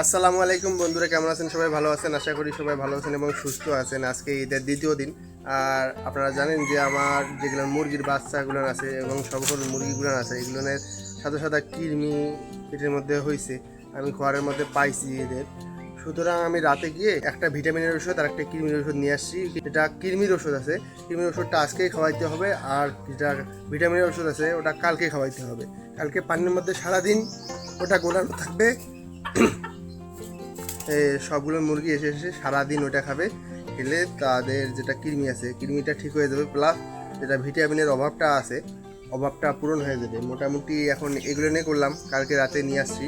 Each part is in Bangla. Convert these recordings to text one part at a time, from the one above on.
আসসালামু আলাইকুম বন্ধুরা, কেমন আছেন? সবাই ভালো আছেন, আশা করি সবাই ভালো আছেন এবং সুস্থ আছেন। আজকে ঈদের দ্বিতীয় দিন। আর আপনারা জানেন যে আমার যেগুলো মুরগির বাচ্চাগুলো আছে এবং সকল মুরগিগুলো আছে, এগুলোর সাদা সাদা কৃমি পেটের মধ্যে হয়েছে, আমি ঘরের মধ্যে পাইছি এদের। সুতরাং আমি রাতে গিয়ে একটা ভিটামিনের ওষুধ আর একটা কৃমির ওষুধ নিয়ে আসছি। যেটা কৃমির ওষুধ আছে, কৃমির ওষুধটা আজকেই খাওয়াইতে হবে, আর যেটা ভিটামিনের ওষুধ আছে ওটা কালকে খাওয়াইতে হবে। কালকে পানির মধ্যে সারাদিন ওটা গোলানো থাকবে। সবগুলো মুরগি এসে এসে সারাদিন ওটা খাবে, খেলে তাদের যেটা কৃমি আছে কৃমিটা ঠিক হয়ে যাবে, প্লাস যেটা ভিটামিনের অভাবটা পূরণ হয়ে যাবে। মোটামুটি এখন এগুলো নিয়ে করলাম, কালকে রাতে নিয়ে আসছি।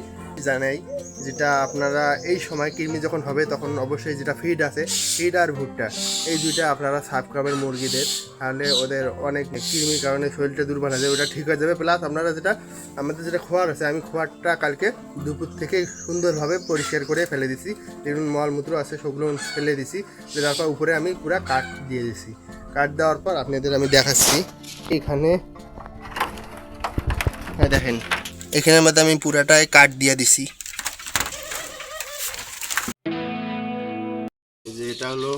জানাই যেটা আপনারা এই সময় কৃমি যখন হবে তখন অবশ্যই যেটা ফিড আছে, ফিড আর ভুট্টা, এই দুইটা আপনারা সার্ভ করবেন মুরগিদের, তাহলে ওদের অনেক কৃমির কারণে শরীরটা দুর্বল হয়ে যাবে, ওটা ঠিক হয়ে যাবে। প্লাস আপনারা যেটা আমাদের যেটা খোয়ার আছে, আমি খোয়ারটা কালকে দুপুর থেকে সুন্দরভাবে পরিষ্কার করে ফেলে দিছি, যেগুলো মলমূত্র আছে সেগুলো ফেলে দিছি, দেওয়ার পর উপরে আমি পুরো কাঠ দিয়ে দিছি। কাঠ দেওয়ার পর আপনাদের আমি দেখাচ্ছি, এখানে দেখেন, এখানের মধ্যে আমি পুরাটাই কাঠ দিয়ে দিছি। যে এটা হলো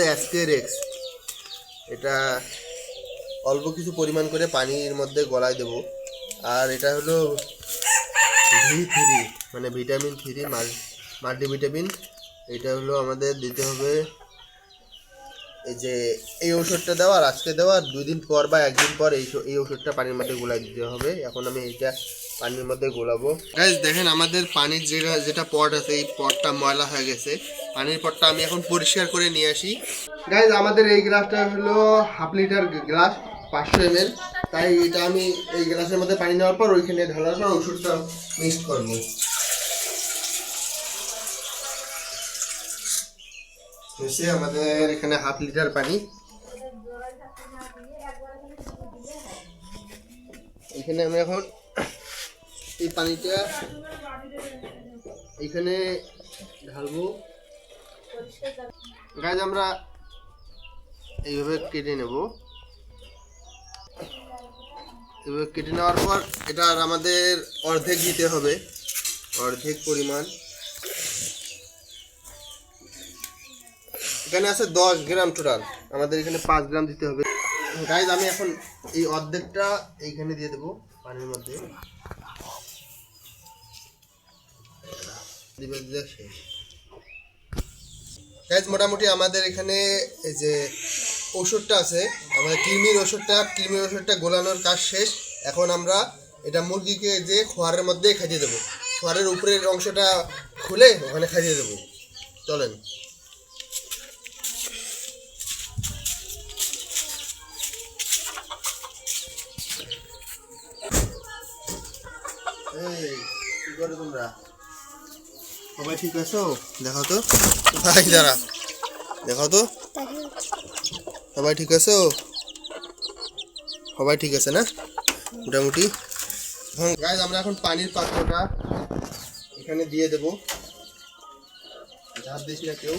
অ্যাস্টেরেক্স, এটা অল্প কিছু পরিমাণ করে পানির মধ্যে গলায় দেব। আর এটা হলো V3, মানে ভিটামিন 3 মাল্টিভিটামিন। এটা হলো আমাদের দিতে হবে, এই যে এই ওষুধটা দেওয়ার আজকে দেওয়ার 2 দিন পর বা 1 দিন পর এই ওষুধটা পানির মধ্যে গোলাই দিতে হবে। এখন আমি এইটা পানির মধ্যে গোলাবো। গাইস দেখেন, আমাদের পানির যেটা পট আছে, এই পটটা ময়লা হয়ে গেছে। পানির পটটা আমি এখন পরিষ্কার করে নিয়ে আসি। গাইস আমাদের এই গ্লাসটা হলো 1/2 লিটার গ্লাস, 500 ml। তাই এটা আমি এই গ্লাসের মধ্যে পানি নেওয়ার পর ওইখানে ঢালার পর ওষুধটা মিক্স করবো। আমাদের এখানে 1/2 লিটার পানি, এখানে আমি এখন এই পানিটা এখানে ঢালবো। গাইজ আমরা এইভাবে কেটে নেব। এভাবে কেটে নেওয়ার পর এটা আমাদের অর্ধেক দিতে হবে, অর্ধেক পরিমাণ। এখানে আছে 10 গ্রাম টোটাল, আমাদের এখানে 5 গ্রাম দিতে হবে। গাইজ আমি এখন এই অর্ধেকটা এইখানে দিয়ে দেবো পানির মধ্যে। গাইজ মোটামুটি আমাদের এখানে এই যে ওষুধটা আছে, আমাদের কৃমির ওষুধটা গোলানোর কাজ শেষ। এখন আমরা এটা মুরগিকে যে খোয়ারের মধ্যে খাইয়ে দেবো, খোয়ারের উপরের অংশটা খুলে ওখানে খাইয়ে দেবো। চলেন। এই কি করো তোমরা? সবাই ঠিক আছো? দেখো তো ভাই, দাঁড়া, দেখো তো সবাই ঠিক আছো? সবাই ঠিক আছে না মোটামুটি? হ্যাঁ গাইজ, আমরা এখন পানির পাত্রটা এখানে দিয়ে দেব। ঝাঁপ দিস না কেউ।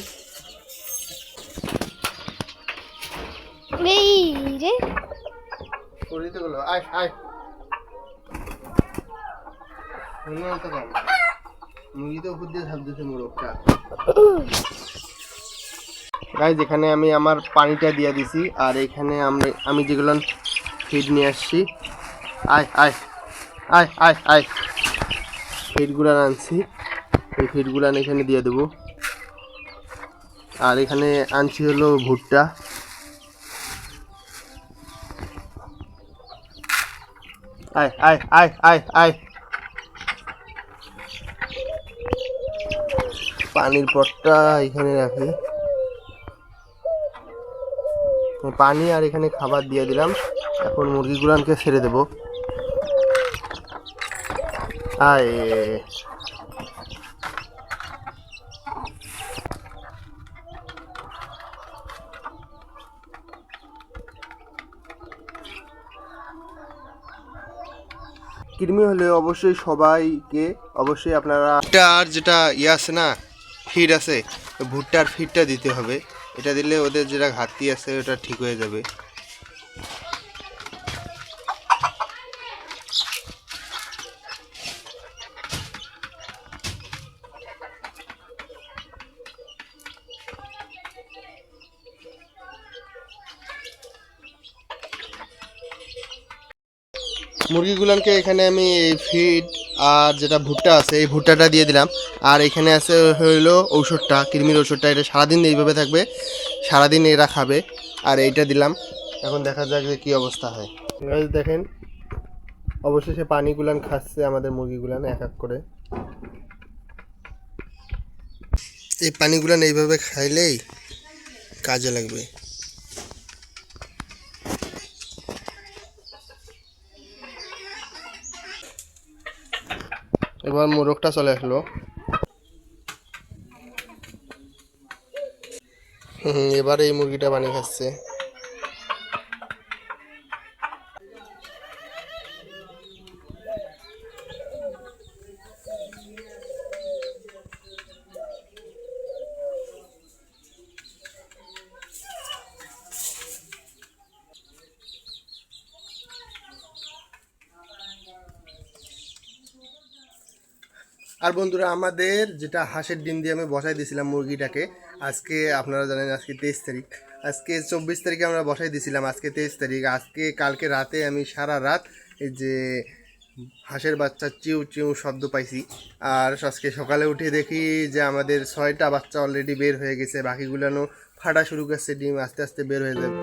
করে দিতে গেলো, আয় আয় মুরগিতে উপর দিয়ে ঝাঁপ দিতে মোরগটা। গাইজ এখানে আমি আমার পানিটা দিয়ে দিছি, আর এখানে আমি যেগুলো ফিড নিয়ে আসছি, আয় আয় আয় আয় আয় ফিডগুলো আনছি, এই ফিডগুলো এখানে দিয়ে দেবো। আর এখানে আনছি হলো ভুট্টা। আয় আয় আয় আয় আয় পানির পটটা এখানে রাখি, পানি আর এখানে খাবার দিয়ে দিলাম। এখন মুরগিগুলোকে ছেড়ে দেবো। আয় কৃমি হলে অবশ্যই আপনারা আর যেটা আছে না, ফিড আছে, ভুট্টার ফিডটা দিতে হবে। এটা দিলে ওদের যেটা ঘাটতি আছে ওটা ঠিক হয়ে যাবে। মুরগিগুলোকে এখানে আমি এই ফিড আর যেটা ভুট্টা আছে এই ভুট্টাটা দিয়ে দিলাম। আর এখানে আছে হইলো ঔষধটা, কৃমির ঔষধটা। এটা সারাদিন এইভাবে থাকবে, সারাদিন এরা খাবে। আর এইটা দিলাম। এখন দেখা যাক যে কী অবস্থা হয়। গাইস দেখেন, অবশেষে পানিগুলান খাচ্ছে আমাদের মুরগিগুলান এক এক করে। এই পানিগুলান এইভাবে খাইলেই কাজে লাগবে। এবার মোরগটা চলে আসলো। এবার এই মুরগিটা পানি খাচ্ছে। আর বন্ধুরা, আমাদের যেটা হাঁসের ডিম দিয়ে আমি বসাই দিয়েছিলাম মুরগিটাকে, আজকে আপনারা জানেন আজকে 23 তারিখ, আজকে 24 তারিখে আমরা বসাই দিয়েছিলাম, আজকে 23 তারিখ। আজকে কালকে রাতে আমি সারা রাত এই যে হাঁসের বাচ্চা চিউ চিউ শব্দ পাইছি। আর আজকে সকালে উঠে দেখি যে আমাদের 6টা বাচ্চা অলরেডি বের হয়ে গেছে, বাকিগুলানো ফাটা শুরু করছে, ডিম আস্তে আস্তে বের হয়ে যাবে।